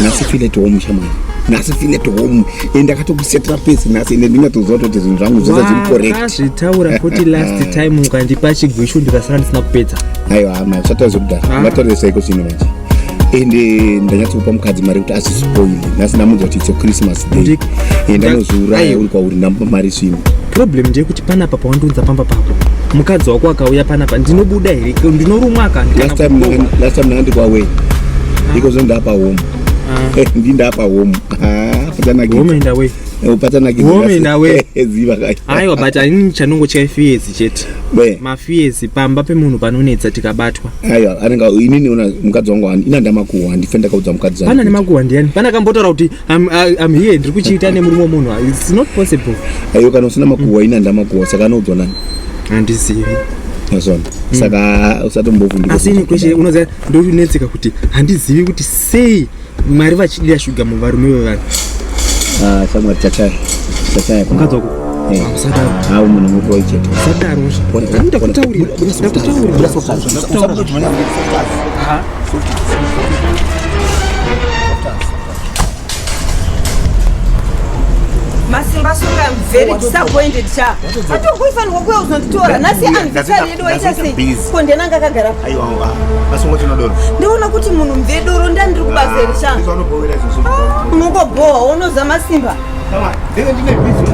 Nasi feel at home shaman. Nasi feel at home. Ndakatokusetera pesi nasi ndingatozwa kuti zvinhu zvangu zvose zviri correct. Zvitaura kuti last time ukandipa chigwishu ndikasara ndisina kupedza. Aiwa hama zvatazokudaro. Ngatarise iko zvino manje. Ende ndanyatsokupa mukadzi mari kuti asispoil. Nasi namunzwa kuti it's Christmas day. Ndanozuraya uri kwauri ndampa mari zvino. Problem ndeyekuti panapa paundunza pamba papo. Mukadzi wako akauya panapa ndinobuda here ndinorumwa akandi. Last time ndanga kwawe. Because ndapa home. Ndindapa home. Patana ki. Home inda way. Patana ki. Home inda way. Ziva kai. Aiwa but anini chanongo cha fees chete. Mafees pamba pe munhu panonetsa tikabatwa. Aiwa anenge inini una mukadzi wangu ina ndamakuwa ndifenda kaudza mukadzi zangu. Pana nemakuwa ndiani? Pana kambotora kuti I'm here ndiri kuchiita nemurume munhu. It's not possible. Aiwa kana usina makuwa ina ndamakuwa saka anodzwa nani? Handisivi. Yazona. Saka usatombovu ndiko. Asini kweshe unoza ndonetseka kuti handizivi kuti sei Mwari vachidira shuga muvarume vevanhu. Samwa chachaya mukadzi wako hawo munhu mutoyi chete sadaro ndakutaurira Masimba suka I'm very disappointed cha. Atokuifanira kuya uzonditora nasi anvitari yedu waita sei. Konde nanga kagara. Aiwa masongo tinodoro. Ndiona kuti munhu mvedoro ndandiri kubazeri cha. Unongoboha unoza masimba. Kama ndenge ndine busy.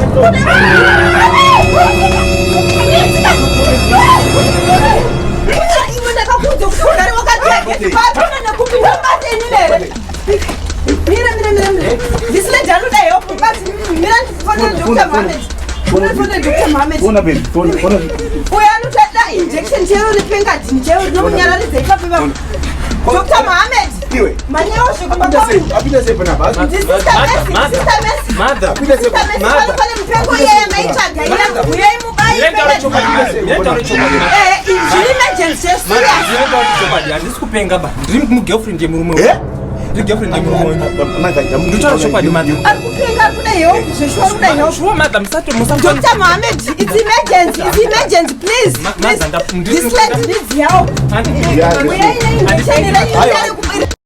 Imo ndakakuudza kuti ugare wakati. Patona nakupinda bateni lere. Mira. This lady I don't know but mira Dr. Mohammed. Dr. Mohammed. Bona ben. Oya nutata injection chero lipenga chero no munyara lezeka beba. Dr. Mohammed. Iwe. Manyewo shokubaba. Apita sepa na basi. Mother. Apita sepa. Mother. Pale mpengo yeye maichaga yeye uyai mubai. Yenda choka. Emergency serious. Andisikupenga ba. Ndiri mu girlfriend ye murume. Girlfriend ye murume. Nditoro choka di mother. Akupenga kudayo. Zvishwa kudayo. Shwa mother msato. Dr. Mohammed, it's emergency, please. This lady needs help.